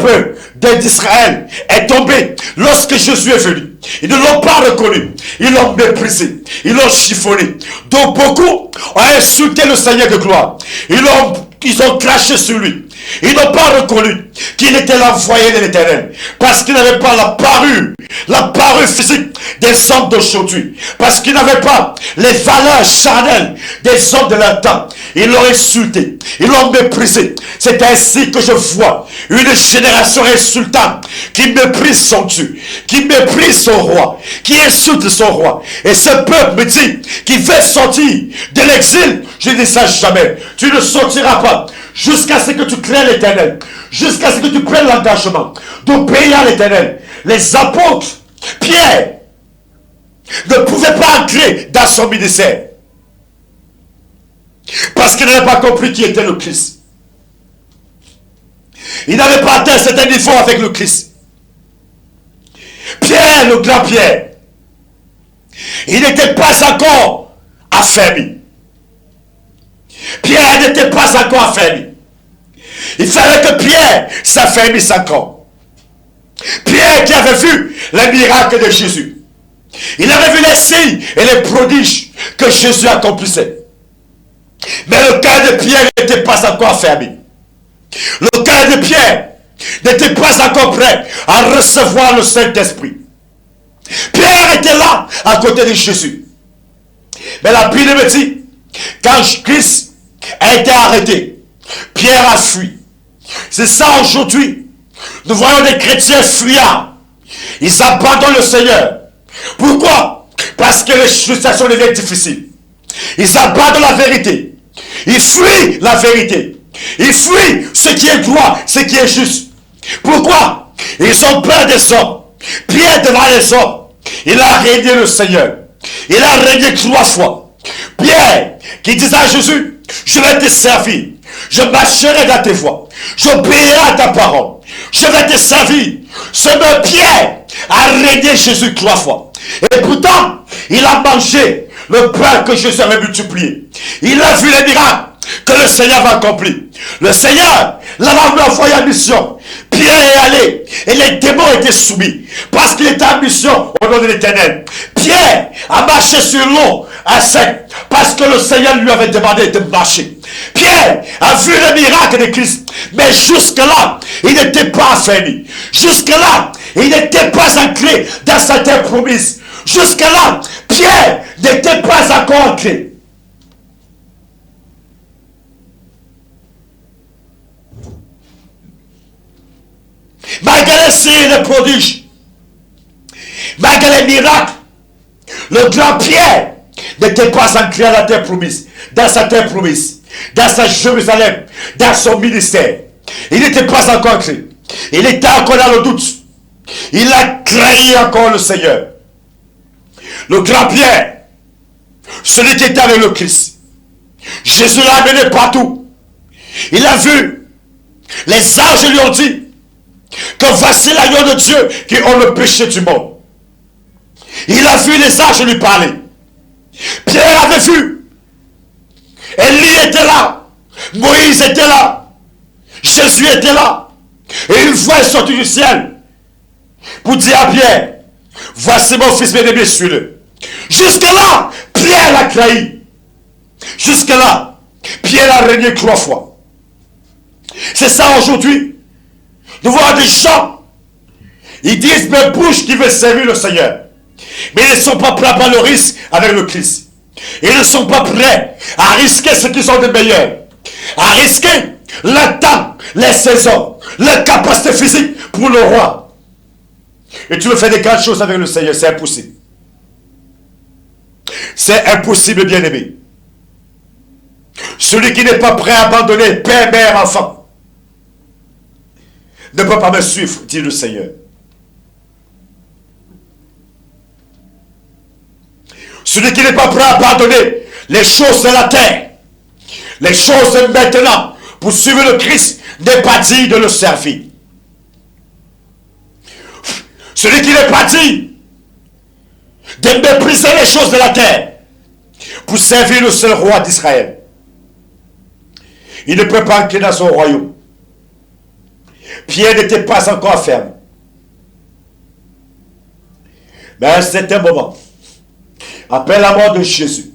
peuple d'Israël est tombé lorsque Jésus est venu. Ils ne l'ont pas reconnu. Ils l'ont méprisé. Ils l'ont chiffonné. Donc beaucoup ont insulté le Seigneur de gloire. Ils ont craché sur lui. Ils n'ont pas reconnu qu'il était l'envoyé de l'Éternel. Parce qu'il n'avait pas la parure physique des hommes d'aujourd'hui. Parce qu'il n'avait pas les valeurs charnelles des hommes de leur temps. Ils l'ont insulté. Ils l'ont méprisé. C'est ainsi que je vois une génération insultante qui méprise son Dieu, qui méprise son roi, qui insulte son roi. Et ce peuple me dit qu'il veut sortir de l'exil. Je dis ça jamais. Tu ne sortiras pas jusqu'à ce que tu crées l'Éternel, jusqu'à ce que tu prennes l'engagement d'obéir à l'Éternel. Les apôtres, Pierre, ne pouvaient pas entrer dans son ministère parce qu'il n'avait pas compris qui était le Christ. Il n'avait pas atteint un certain niveau avec le Christ. Pierre, le grand Pierre, il n'était pas encore affermi. Pierre n'était pas encore affermi. Il fallait que Pierre s'affermisse encore. Pierre qui avait vu les miracles de Jésus. Il avait vu les signes et les prodiges que Jésus accomplissait. Mais le cœur de Pierre n'était pas encore affermi. Le cœur de Pierre n'était pas encore prêt à recevoir le Saint-Esprit. Pierre était là à côté de Jésus. Mais la Bible me dit, quand Christ a été arrêté, Pierre a fui. C'est ça aujourd'hui. Nous voyons des chrétiens fuyards. Ils abandonnent le Seigneur. Pourquoi? Parce que les situations deviennent difficiles. Ils abandonnent la vérité. Ils fuient la vérité. Ils fuient ce qui est droit, ce qui est juste. Pourquoi? Ils ont peur des hommes. Pierre devant les hommes, il a régné le Seigneur. Il a régné 3 fois. Pierre qui disait à Jésus, je vais te servir. Je marcherai dans tes voies. J'obéirai à ta parole. Je vais te servir. Ce même Pierre a régné Jésus 3 fois. Et pourtant, il a mangé le pain que Jésus avait multiplié. Il a vu les miracles que le Seigneur va accomplir. Le Seigneur l'avait envoyé en mission. Pierre est allé et les démons étaient soumis parce qu'il était en mission au nom de l'Éternel. Pierre a marché sur l'eau à sec parce que le Seigneur lui avait demandé de marcher. Pierre a vu le miracle de Christ, mais jusque-là, il n'était pas affermi. Jusque-là, il n'était pas ancré dans sa terre promise. Jusque-là, Pierre n'était pas encore ancré. Malgré les signes et les prodiges, malgré les miracles, le grand Pierre n'était pas ancré à la terre promise, dans sa terre promise, dans sa Jérusalem, dans son ministère. Il n'était pas encore ancré. Il était encore dans le doute. Il a trahi encore le Seigneur. Le grand Pierre, celui qui était avec le Christ, Jésus l'a amené partout. Il a vu, les anges lui ont dit que voici l'agneau de Dieu qui ôte le péché du monde. Il a vu les anges lui parler. Pierre avait vu. Élie était là. Moïse était là. Jésus était là. Et une voix est sortie du ciel pour dire à Pierre, voici mon fils bien-aimé, suis-le. Jusque-là, Pierre l'a trahi. Jusque-là, Pierre a régné 3 fois. C'est ça aujourd'hui. Nous voyons des gens, ils disent mes bouches qui veulent servir le Seigneur. Mais ils ne sont pas prêts à prendre le risque avec le Christ. Ils ne sont pas prêts à risquer ce qu'ils ont de meilleur. À risquer le temps, les saisons, la capacité physique pour le roi. Et tu veux faire des grandes choses avec le Seigneur, c'est impossible. C'est impossible, bien-aimé. Celui qui n'est pas prêt à abandonner père, mère, enfant, ne peut pas me suivre, dit le Seigneur. Celui qui n'est pas prêt à abandonner les choses de la terre, les choses de maintenant, pour suivre le Christ, n'est pas dit de le servir. Celui qui n'est pas dit de mépriser les choses de la terre, pour servir le seul roi d'Israël, il ne peut pas entrer dans son royaume. Pierre n'était pas encore ferme. Mais à un certain moment, après la mort de Jésus,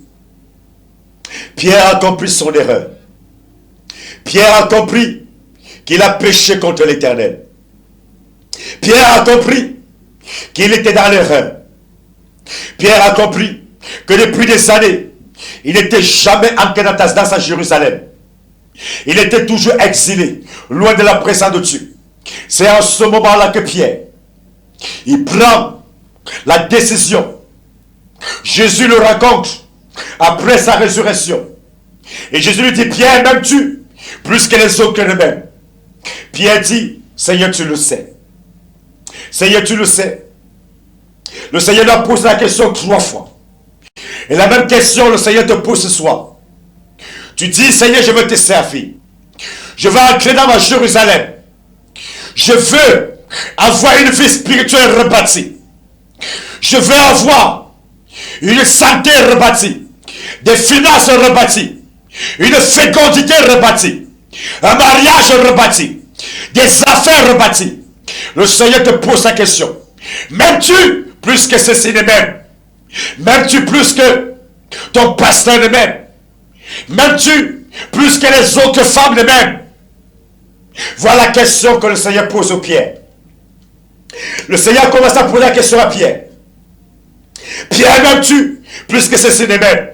Pierre a compris son erreur. Pierre a compris qu'il a péché contre l'Éternel. Pierre a compris qu'il était dans l'erreur. Pierre a compris que depuis des années, il n'était jamais entré dans sa Jérusalem. Il était toujours exilé, loin de la présence de Dieu. C'est en ce moment-là que Pierre, il prend la décision. Jésus le rencontre après sa résurrection. Et Jésus lui dit, Pierre, m'aimes-tu plus que les autres ne m'aiment? Pierre dit, Seigneur, tu le sais. Seigneur, tu le sais. Le Seigneur lui a posé la question 3 fois. Et la même question, le Seigneur te pose ce soir. Tu dis, Seigneur, je veux te servir. Je veux entrer dans ma Jérusalem. Je veux avoir une vie spirituelle rebâtie. Je veux avoir une santé rebâtie. Des finances rebâties. Une fécondité rebâtie. Un mariage rebâti. Des affaires rebâties. Le Seigneur te pose la question. M'aimes-tu plus que ceci ne m'aime? M'aimes-tu plus que ton pasteur ne m'aime? M'aimes-tu plus que les autres femmes ne m'aiment? Voilà la question que le Seigneur pose au Pierre. Le Seigneur commence à poser la question à Pierre. Pierre, m'aimes-tu plus que ceci ne m'aime?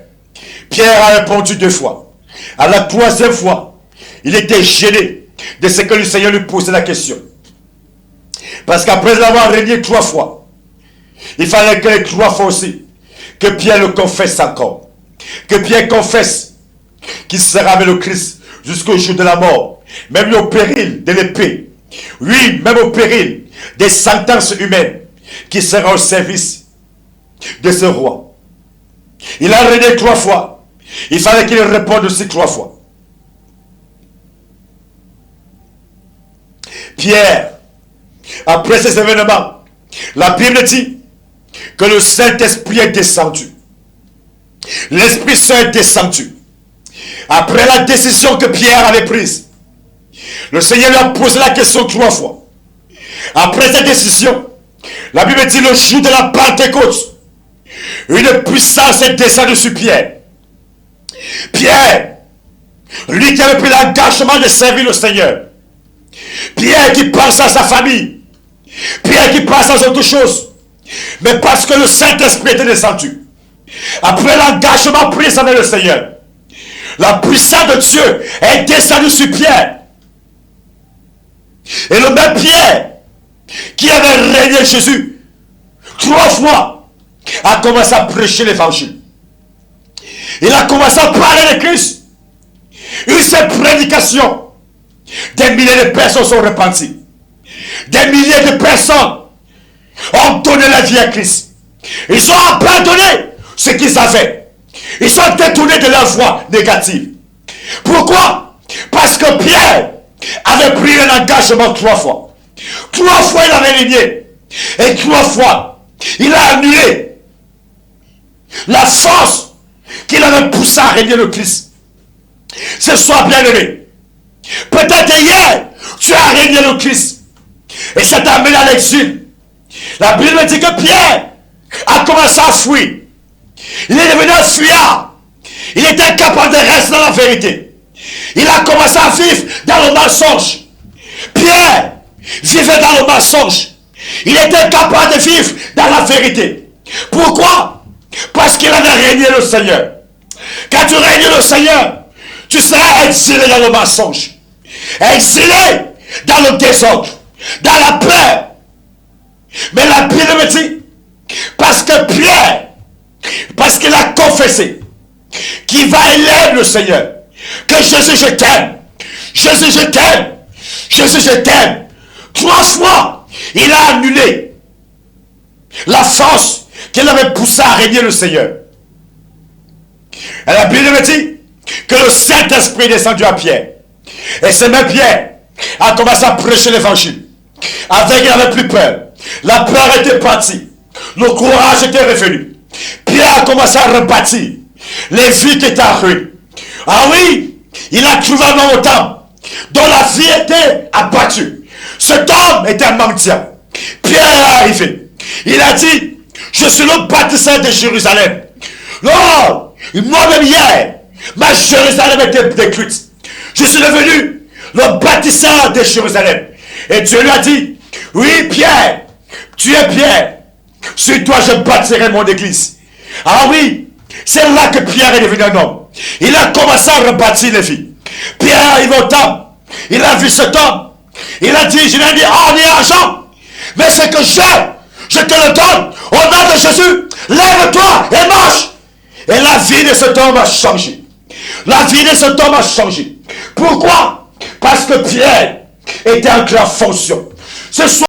Pierre a répondu 2 fois. À la 3e fois, il était gêné de ce que le Seigneur lui posait la question. Parce qu'après l'avoir régné 3 fois, il fallait que les 3 fois aussi, que Pierre le confesse encore. Que Pierre confesse qu'il sera avec le Christ jusqu'au jour de la mort. Même au péril de l'épée. Oui, même au péril des sentences humaines qui sera au service de ce roi. Il a régné 3 fois. Il fallait qu'il réponde aussi 3 fois. Pierre, après ces événements, la Bible dit que le Saint-Esprit est descendu. L'Esprit Saint est descendu. Après la décision que Pierre avait prise, le Seigneur lui a posé la question 3 fois. Après cette décision, la Bible dit le jour de la Pentecôte, une puissance est descendue sur Pierre. Pierre, lui qui avait pris l'engagement de servir le Seigneur. Pierre qui pense à sa famille. Pierre qui pense à autre chose. Mais parce que le Saint-Esprit était descendu. Après l'engagement pris avec le Seigneur, la puissance de Dieu est descendue sur Pierre. Et le même Pierre qui avait régné Jésus 3 fois a commencé à prêcher l'évangile. Il a commencé à parler de Christ. Une seule prédication. Des milliers de personnes sont repenties. Des milliers de personnes ont donné la vie à Christ. Ils ont abandonné ce qu'ils avaient. Ils sont détournés de leur voie négative. Pourquoi? Parce que Pierre avait pris un engagement 3 fois. 3 fois il avait régné. Et 3 fois il a annulé la force qu'il avait poussé à régner le Christ. Ce soir, bien aimé, peut-être hier tu as régné le Christ et ça t'a amené à l'exil. La Bible dit que Pierre a commencé à fuir. Il est devenu un fuyard. Il était incapable de rester dans la vérité. Il a commencé à vivre dans le mensonge. Pierre vivait dans le mensonge. Il était incapable de vivre dans la vérité. Pourquoi? Parce qu'il avait régné le Seigneur. Quand tu règnes le Seigneur, tu seras exilé dans le mensonge. Exilé dans le désordre, dans la peur. Mais la Bible me dit, parce que Pierre, parce qu'il a confessé qu'il va élève le Seigneur, que Jésus je t'aime, Jésus je t'aime, Jésus je t'aime. 3 fois, il a annulé la force qu'il avait poussé à régner le Seigneur. Et la Bible me dit que le Saint-Esprit est descendu à Pierre. Et ce même Pierre a commencé à prêcher l'évangile. Avec, il n'avait plus peur. La peur était partie. Le courage était revenu. Pierre a commencé à rebâtir les vies qui étaient ruines. Ah oui, il a trouvé un homme au temple dont la vie était abattue. Cet homme était un mendiant. Pierre est arrivé. Il a dit, je suis le bâtisseur de Jérusalem. Non, moi-même hier, ma Jérusalem était détruite. Je suis devenu le bâtisseur de Jérusalem. Et Dieu lui a dit, oui Pierre, tu es Pierre. Sur toi je bâtirai mon église. Ah oui, c'est là que Pierre est devenu un homme. Il a commencé à rebâtir les vies. Pierre arrive au temple. Il a vu cet homme. Il a dit, je n'ai ni or ni argent. Mais ce que j'ai, je te le donne. Au nom de Jésus, lève-toi et marche. Et la vie de cet homme a changé. La vie de cet homme a changé. Pourquoi? Parce que Pierre était en grande fonction. Ce soir,